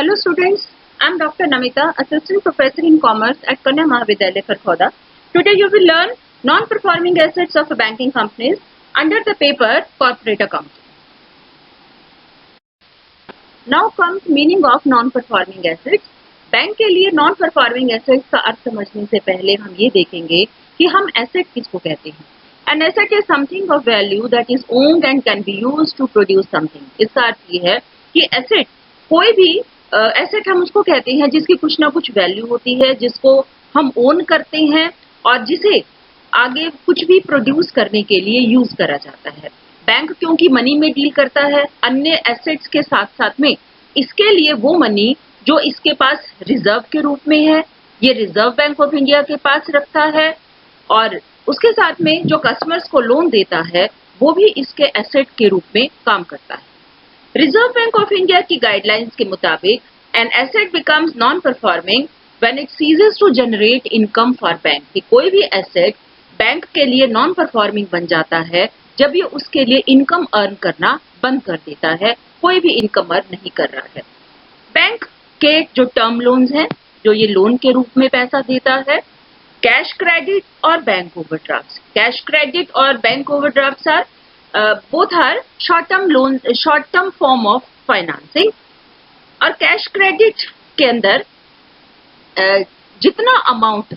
Hello students, I am Dr. Namita, Assistant Professor in Commerce at Kanya Mahavidyalaya, Kharkhoda. Today you will learn non-performing assets of banking companies under the paper Corporate Accounting. Now comes meaning of non-performing assets. Bank के लिए non-performing assets का अर्थ समझने से पहले हम ये देखेंगे कि हम asset किसको कहते हैं. An asset is something of value that is owned and can be used to produce something. इसका अर्थ ये है कि asset कोई भी एसेट हम उसको कहते हैं जिसकी कुछ ना कुछ वैल्यू होती है, जिसको हम ओन करते हैं और जिसे आगे कुछ भी प्रोड्यूस करने के लिए यूज करा जाता है. बैंक क्योंकि मनी में डील करता है अन्य एसेट्स के साथ साथ में, इसके लिए वो मनी जो इसके पास रिजर्व के रूप में है, ये रिजर्व बैंक ऑफ इंडिया के पास रखता है और उसके साथ में जो कस्टमर्स को लोन देता है वो भी इसके एसेट के रूप में काम करता है. रिजर्व बैंक ऑफ इंडिया की गाइडलाइंस के मुताबिक an asset becomes non performing when it ceases to generate income for bank. कि कोई भी एसेट बैंक के लिए नॉन परफॉर्मिंग बन जाता है जब ये उसके लिए इनकम अर्न करना बंद कर देता है, कोई भी इनकम अर्न नहीं कर रहा है. बैंक के जो टर्म लोन्स हैं, जो ये लोन के रूप में पैसा देता है, कैश क्रेडिट और बैंक ओवरड्राफ्ट. कैश क्रेडिट और bank overdraft are both are short-term loans, short-term form of financing. और कैश क्रेडिट के अंदर जितना अमाउंट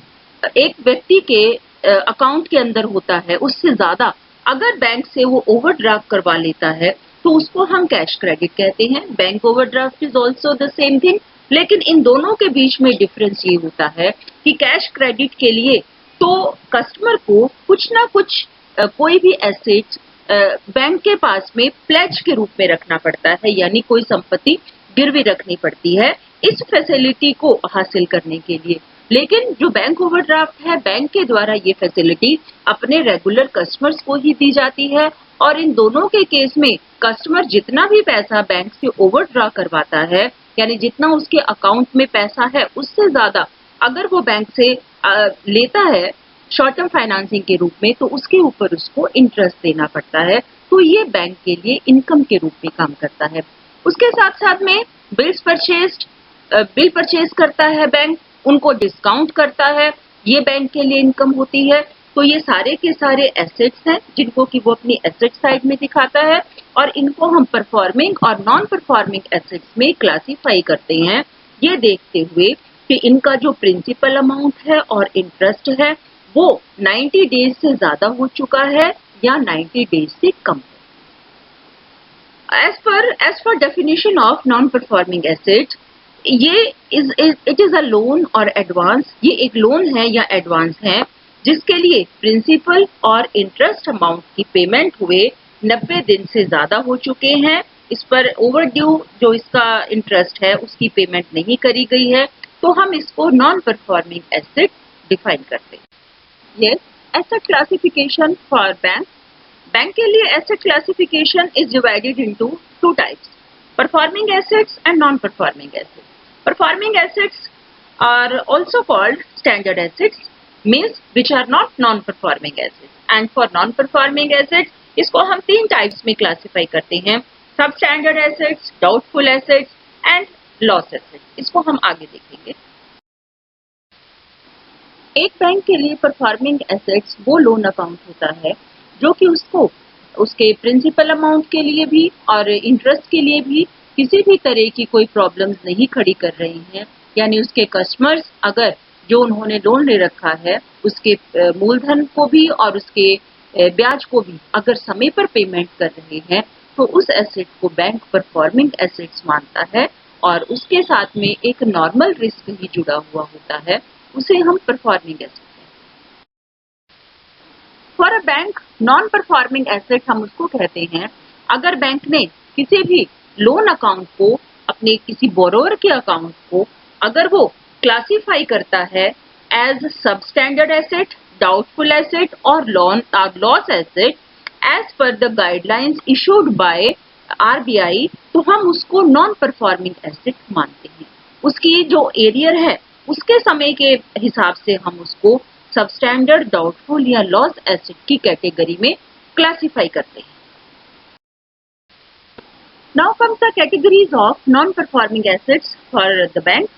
एक व्यक्ति के अकाउंट के अंदर होता है उससे ज्यादा अगर बैंक से वो ओवरड्राफ्ट करवा लेता है तो उसको हम कैश क्रेडिट कहते हैं. Bank overdraft is also the same thing, लेकिन इन दोनों के बीच में डिफरेंस ये होता है कि कैश क्रेडिट के लिए तो कस्टमर को कुछ ना कुछ कोई भी एसेट बैंक के पास में प्लेज के रूप में रखना पड़ता है, यानी कोई संपत्ति गिरवी रखनी पड़ती है इस फैसिलिटी को हासिल करने के लिए. लेकिन जो बैंक ओवरड्राफ्ट है, बैंक के द्वारा ये फैसिलिटी अपने रेगुलर कस्टमर्स को ही दी जाती है और इन दोनों के केस में कस्टमर जितना भी पैसा बैंक से ओवरड्रा करवाता है, यानी जितना उसके अकाउंट में पैसा है उससे ज्यादा अगर वो बैंक से लेता है शॉर्ट टर्म फाइनेंसिंग के रूप में, तो उसके ऊपर उसको इंटरेस्ट देना पड़ता है. तो ये बैंक के लिए इनकम के रूप में काम करता है. उसके साथ साथ में बिल परचेज करता है बैंक, उनको डिस्काउंट करता है, ये बैंक के लिए इनकम होती है. तो ये सारे के सारे एसेट्स हैं जिनको कि वो अपनी एसेट साइड में दिखाता है और इनको हम परफॉर्मिंग और नॉन परफॉर्मिंग एसेट्स में क्लासीफाई करते हैं, ये देखते हुए कि इनका जो प्रिंसिपल अमाउंट है और इंटरेस्ट है वो 90 डेज से ज्यादा हो चुका है या 90 डेज से कम है. As per definition of non-performing asset, it is a loan or advance. ये एक लोन है या एडवांस है जिसके लिए प्रिंसिपल और इंटरेस्ट अमाउंट की पेमेंट हुए 90 दिन से ज्यादा हो चुके हैं. इस पर ओवरड्यू जो इसका इंटरेस्ट है उसकी पेमेंट नहीं करी गई है, तो हम इसको नॉन परफॉर्मिंग एसेट डिफाइन करते हैं. Yes, asset classification for bank. Bank के लिए asset classification is divided into two types: performing assets and non-performing assets. Performing assets are also called standard assets, means which are not non-performing assets. And for non-performing assets इसको हम तीन types में classify करते हैं: substandard assets, doubtful assets and loss assets. इसको हम आगे देखेंगे. एक बैंक के लिए परफॉर्मिंग एसेट्स वो लोन अकाउंट होता है जो कि उसको उसके प्रिंसिपल अमाउंट के लिए भी और इंटरेस्ट के लिए भी किसी भी तरह की कोई प्रॉब्लम्स नहीं खड़ी कर रही हैं, यानी उसके कस्टमर्स अगर जो उन्होंने लोन ले रखा है उसके मूलधन को भी और उसके ब्याज को भी अगर समय पर पेमेंट कर रहे हैं तो उस एसेट को बैंक परफॉर्मिंग एसेट्स मानता है और उसके साथ में एक नॉर्मल रिस्क ही जुड़ा हुआ होता है, उसे हम परफॉर्मिंग एसेट कहते हैं. For a bank non performing asset हम उसको कहते हैं अगर बैंक ने किसी भी लोन अकाउंट को, अपने किसी बोरोवर के अकाउंट को अगर वो क्लासीफाई करता है as substandard asset, doubtful asset और loss asset as per the guidelines issued by RBI, तो हम उसको नॉन परफॉर्मिंग एसेट मानते हैं. उसकी जो एरियर है उसके समय के हिसाब से हम उसको सबस्टैंडर्ड, डाउटफुल या लॉस एसेट की कैटेगरी में क्लासिफाई करते हैं. Now comes the categories of non-performing assets for the bank.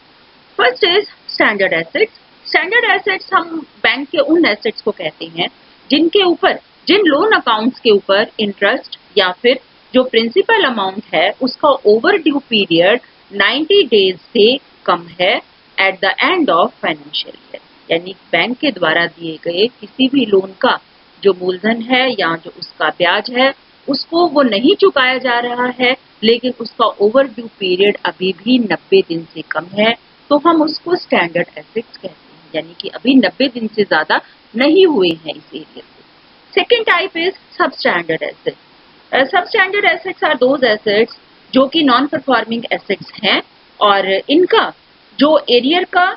First is standard assets. Standard assets हम बैंक के उन assets को कहते हैं जिनके ऊपर, जिन लोन अकाउंट्स के ऊपर इंटरेस्ट या फिर जो प्रिंसिपल अमाउंट है उसका ओवर ड्यू पीरियड 90 डेज से कम है at the end of financial year, यानी बैंक के द्वारा दिए गए किसी भी लोन का जो मूलधन है या जो उसका ब्याज है उसको वो नहीं चुकाया जा रहा है, लेकिन उसका ओवर ड्यू पीरियड अभी भी 90 दिन से कम है, तो हम उसको स्टैंडर्ड एसेट्स कहते हैं, यानी कि अभी 90 दिन से ज्यादा नहीं हुए हैं इस एरिया को। Second type is sub standard assets. Sub standard assets are those assets जो कि नॉन परफॉर्मिंग एसेट्स हैं और इनका जो एरियर का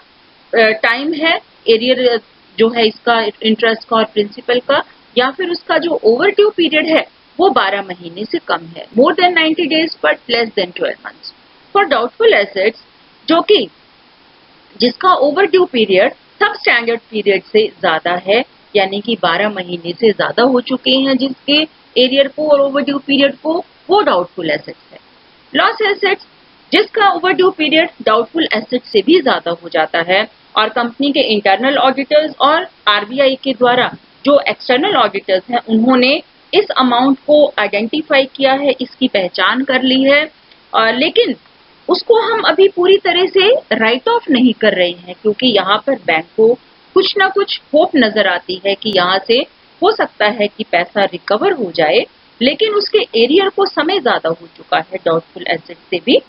टाइम है, एरियर जो है इसका इंटरेस्ट का और प्रिंसिपल का, या फिर उसका जो ओवर ड्यू पीरियड है वो 12 महीने से कम है, मोर than 90 days but less then 12 months. For doubtful assets जो कि जिसका ओवर ड्यू पीरियड सब स्टैंडर्ड पीरियड से ज्यादा है, यानी कि 12 महीने से ज्यादा हो चुके हैं जिसके एरियर को और ओवर ड्यू पीरियड को, वो डाउटफुल एसेट्स है। लॉस एसेट्स जिसका over due period doubtful asset से भी ज्यादा हो जाता है और कंपनी के इंटरनल ऑडिटर्स और आरबीआई के द्वारा जो एक्सटर्नल ऑडिटर्स हैं उन्होंने इस अमाउंट को आइडेंटिफाई किया है, इसकी पहचान कर ली है, लेकिन उसको हम अभी पूरी तरह से राइट ऑफ नहीं कर रहे हैं क्योंकि यहाँ पर बैंक को कुछ ना कुछ होप नजर आती है कि यहाँ से हो सकता है कि पैसा रिकवर हो जाए, लेकिन उसके एरियर को समय ज्यादा हो चुका है डाउटफुल एसेट से भी,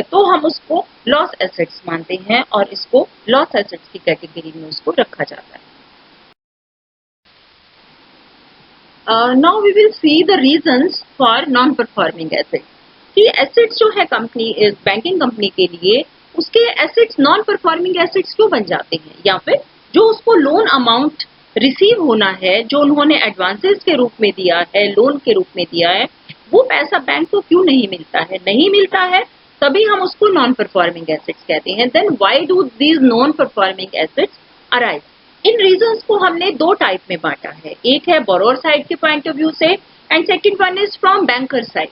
तो हम उसको लॉस एसेट्स मानते हैं और इसको लॉस एसेट्स की कैटेगरी में उसको रखा जाता है। Now we will see the reasons for non-performing assets. कि एसेट्स जो है कंपनी इस बैंकिंग कंपनी के लिए उसके एसेट्स नॉन परफॉर्मिंग एसेट्स क्यों बन जाते हैं, या फिर जो उसको लोन अमाउंट रिसीव होना है, जो उन्होंने एडवांसेस के रूप में दिया है, लोन के रूप में दिया है, वो पैसा बैंक को क्यों नहीं मिलता है, नहीं मिलता है तभी हम उसको नॉन परफॉर्मिंग एसेट्स कहते हैं। Then why do these non performing assets arise? इन रीजंस को हमने दो टाइप में बांटा है, एक है बोरोअर साइड के पॉइंट ऑफ व्यू से and second one is from banker side.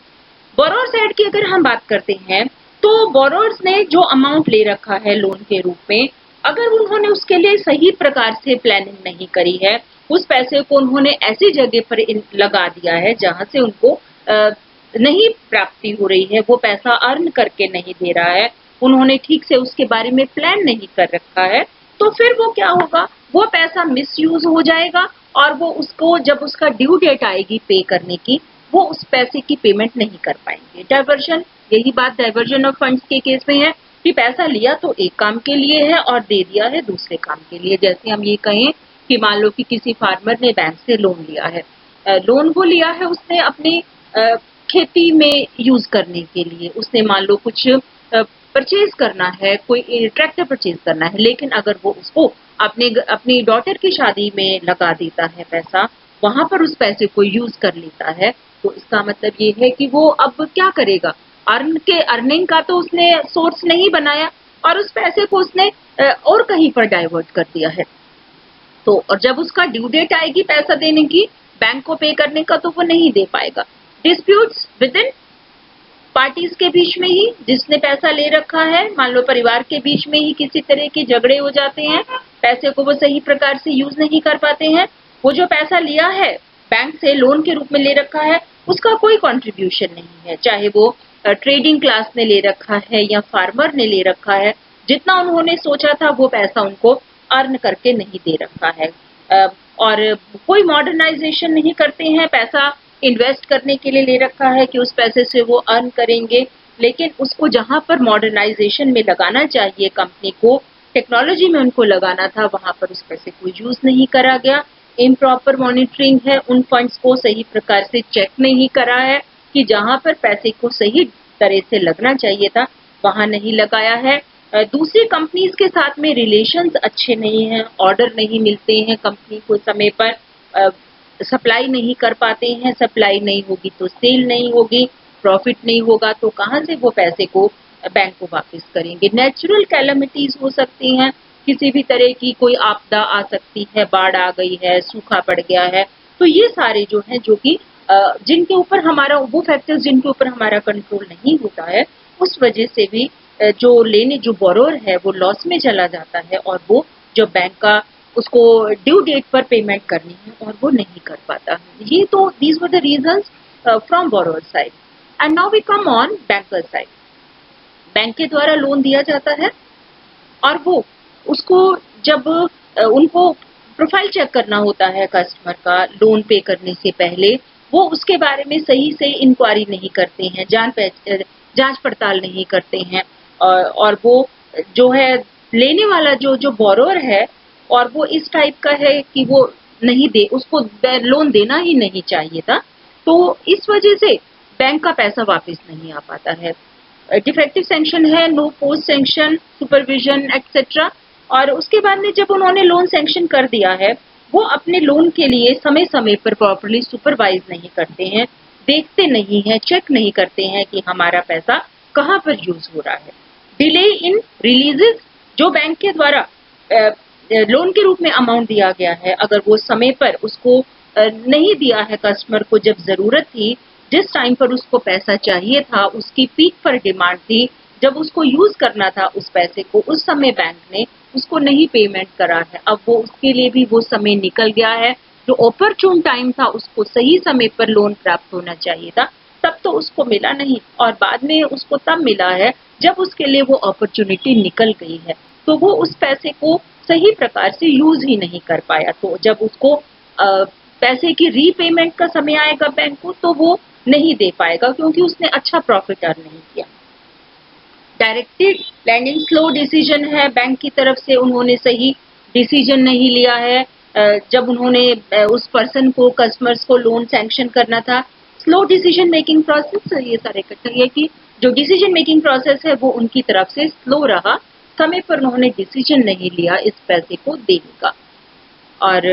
Borrower side की अगर हम बात करते हैं तो बोरोअर्स ने जो अमाउंट ले रखा है लोन के रूप में, अगर उन्होंने उसके लिए सही प्रकार से प्लानिंग नहीं करी है, उस पैसे को उन्होंने ऐसी जगह पर लगा दिया है जहां से उनको नहीं प्राप्ति हो रही है, वो पैसा अर्न करके नहीं दे रहा है, उन्होंने ठीक से उसके बारे में प्लान नहीं कर रखा है, तो फिर वो क्या होगा, वो पैसा मिसयूज हो जाएगा और वो उसको जब उसका ड्यू डेट आएगी पे करने की, वो उस पैसे की पेमेंट नहीं कर पाएंगे। डाइवर्जन, यही बात डाइवर्जन ऑफ फंड्स के केस में है कि पैसा लिया तो एक काम के लिए है और दे दिया है दूसरे काम के लिए। जैसे हम ये कहें कि मान लो कि किसी फार्मर ने बैंक से लोन लिया है, लोन वो लिया है उसने अपनी खेती में यूज करने के लिए, उसने मान लो कुछ परचेज करना है, कोई ट्रैक्टर परचेज करना है, लेकिन अगर वो उसको अपनी डॉटर की शादी में लगा देता है पैसा, वहां पर उस पैसे को यूज कर लेता है, तो इसका मतलब ये है कि वो अब क्या करेगा, अर्निंग का तो उसने सोर्स नहीं बनाया और उस पैसे को उसने और कहीं पर डाइवर्ट कर दिया है। तो और जब उसका ड्यू डेट आएगी पैसा देने की, बैंक को पे करने का, तो वो नहीं दे पाएगा। डिस्प्यूट्स विद इन पार्टीज के बीच में ही, जिसने पैसा ले रखा है, मान लो परिवार के बीच में ही किसी तरह के झगड़े हो जाते हैं, पैसे को वो सही प्रकार से यूज नहीं कर पाते हैं, वो जो पैसा लिया है बैंक से लोन के रूप में ले रखा है उसका कोई कंट्रीब्यूशन नहीं है, चाहे वो ट्रेडिंग क्लास ने ले रखा है या फार्मर ने ले रखा है, जितना उन्होंने सोचा था वो पैसा उनको अर्न करके नहीं दे रखा है, और कोई मॉडर्नाइजेशन नहीं करते हैं, पैसा इन्वेस्ट करने के लिए ले रखा है कि उस पैसे से वो अर्न करेंगे, लेकिन उसको जहां पर मॉडर्नाइजेशन में लगाना चाहिए, कंपनी को टेक्नोलॉजी में उनको लगाना था, वहां पर उस पैसे को यूज नहीं करा गया। इम्प्रॉपर मॉनिटरिंग है, उन फंड्स को सही प्रकार से चेक नहीं करा है कि जहां पर पैसे को सही तरह से लगना चाहिए था वहां नहीं लगाया है। दूसरी कंपनीज के साथ में रिलेशंस अच्छे नहीं हैं, ऑर्डर नहीं मिलते हैं कंपनी को समय पर, सप्लाई नहीं कर पाते हैं, सप्लाई नहीं होगी तो सेल नहीं होगी, प्रॉफिट नहीं होगा तो कहाँ से वो पैसे को बैंक को वापस करेंगे। नेचुरल कैलेमिटीज हो सकती हैं, किसी भी तरह की कोई आपदा आ सकती है, बाढ़ आ गई है, सूखा पड़ गया है, तो ये सारे जो हैं जो कि जिनके ऊपर हमारा वो फैक्टर्स जिनके ऊपर हमारा कंट्रोल नहीं होता है, उस वजह से भी जो बोरोअर है वो लॉस में चला जाता है और वो जो बैंक का उसको ड्यू डेट पर पेमेंट करनी है और वो नहीं कर पाता है। ये तो these were the reasons from borrower side. And now we come on banker side. Bank के द्वारा लोन दिया जाता है और वो उसको जब उनको प्रोफाइल चेक करना होता है कस्टमर का लोन पे करने से पहले, वो उसके बारे में सही से इंक्वायरी नहीं करते हैं, जांच पड़ताल नहीं करते हैं और वो जो है लेने वाला जो बोरोअर है और वो इस टाइप का है कि वो नहीं दे उसको लोन देना ही नहीं चाहिए था, तो इस वजह से बैंक का पैसा वापस नहीं आ पाता है। डिफेक्टिव सैंक्शन है, no post sanction, supervision etcetera. और उसके बाद में जब उन्होंने लोन सैंक्शन कर दिया है, वो अपने लोन के लिए समय समय पर प्रॉपर्ली सुपरवाइज नहीं करते हैं, देखते नहीं हैं, चेक नहीं करते हैं कि हमारा पैसा कहाँ पर यूज हो रहा है। डिले इन रिलीजेस, जो बैंक के द्वारा लोन के रूप में अमाउंट दिया गया है, अगर वो समय पर उसको नहीं दिया है कस्टमर को जब जरूरत थी, जिस टाइम पर उसको पैसा चाहिए था, उसकी पीक पर डिमांड थी, जब उसको यूज करना था उस पैसे को, उस समय बैंक ने उसको नहीं पेमेंट करा है। अब वो उसके लिए भी वो समय निकल गया है, जो ऑपरचून टाइम था उसको सही समय पर लोन प्राप्त होना चाहिए था, तब तो उसको मिला नहीं और बाद में उसको तब मिला है जब उसके लिए वो अपॉर्चुनिटी निकल गई है, तो वो उस पैसे को सही प्रकार से यूज ही नहीं कर पाया। तो जब उसको पैसे की रीपेमेंट का समय आएगा बैंक को, तो वो नहीं दे पाएगा क्योंकि उसने अच्छा प्रॉफिट अर्न नहीं किया। डायरेक्टेड लैंडिंग स्लो डिसीजन है, बैंक की तरफ से उन्होंने सही डिसीजन नहीं लिया है। जब उन्होंने उस पर्सन को कस्टमर्स को लोन सैंक्शन करना था, स्लो डिसीजन मेकिंग प्रोसेस, ये सारे इकट्ठा है कि जो डिसीजन मेकिंग प्रोसेस है वो उनकी तरफ से स्लो रहा, समय पर उन्होंने डिसीजन नहीं लिया इस पैसे को देने का। और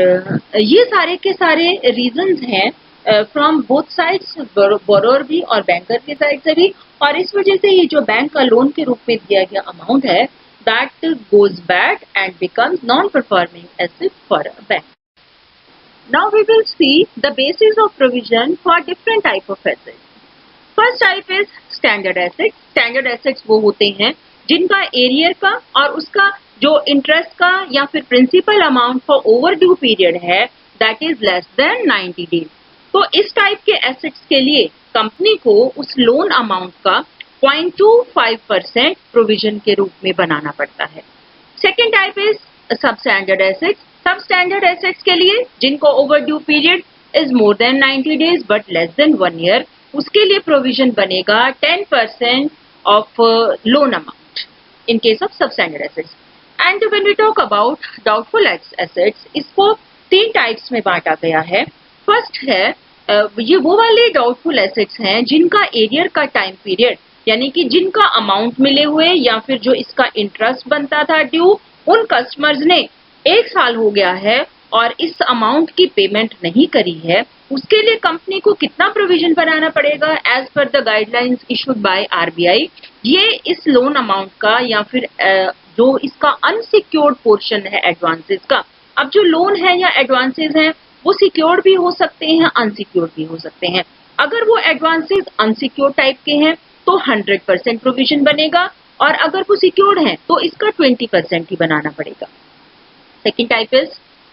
ये सारे के सारे रीजंस हैं फ्रॉम बोथ साइड्स, बोरोअर भी और बैंकर के साइड से भी, और इस वजह से ये जो बैंक का लोन के रूप में दिया गया अमाउंट है, that goes bad and becomes non performing asset for a bank. Now we will see the basis of provision for different type of assets. First type is standard assets. Standard assets वो होते हैं जिनका arrear का और उसका जो interest का या फिर principal amount for over due period है, that is less than 90 days. तो इस टाइप के एसेट्स के लिए कंपनी को उस लोन अमाउंट का 0.25% प्रोविजन के रूप में बनाना पड़ता है। Second type is sub standard assets. Sub standard assets के लिए जिनको over due period is more than 90 days but less than 1 year, उसके लिए प्रोविजन बनेगा 10% of loan amount in case of sub standard assets. And when we talk about doubtful assets, इसको 3 types में बांटा गया है। फर्स्ट है ये वो वाले डाउटफुल एसेट्स हैं जिनका एरियर का टाइम पीरियड, यानी कि जिनका अमाउंट मिले हुए या फिर जो इसका इंटरेस्ट बनता था ड्यू, उन कस्टमर्स ने 1 साल हो गया है और इस अमाउंट की पेमेंट नहीं करी है, उसके लिए कंपनी को कितना प्रोविजन बनाना पड़ेगा as per the guidelines issued by RBI. ये इस लोन अमाउंट का या फिर जो इसका अनसिक्योर्ड पोर्शन है एडवांसेस का। अब जो लोन है या एडवांसेस हैं वो सिक्योर्ड भी हो सकते हैं, अनसिक्योर्ड भी हो सकते हैं। अगर वो एडवांसेस अनसिक्योर्ड टाइप के हैं तो 100% प्रोविजन बनेगा और अगर वो सिक्योर्ड हैं तो इसका 20% ही बनाना पड़ेगा। Second type is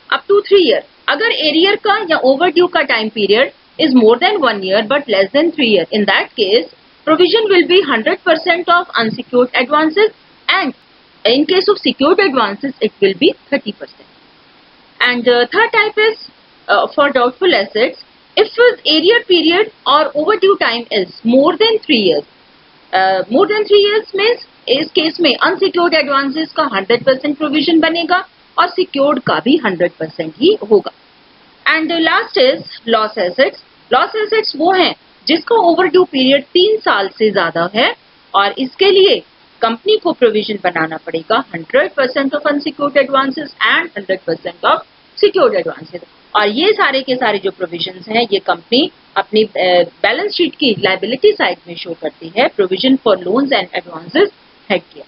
up to 3 year. अगर एरियर का या ओवरड्यू का time period is more than 1 year but less than 3 year, in that case provision will be 100% of unsecured advances, and in case of secured advances it will be 30%. And third type is for doubtful assets, if its arrear period or overdue time is more than 3 years. More than 3 years means इस case में unsecured advances का 100% provision बनेगा और secured का भी 100% ही होगा। And last is loss assets. Loss assets वो हैं जिसका ओवरड्यू पीरियड 3 साल से ज्यादा है और इसके लिए कंपनी को प्रोविजन बनाना पड़ेगा 100% of unsecured advances and 100% of secured advances. और ये सारे के सारे जो प्रोविजंस हैं ये कंपनी अपनी बैलेंस शीट की लायबिलिटी साइड में शो करती है, provision for loans and advances head किया।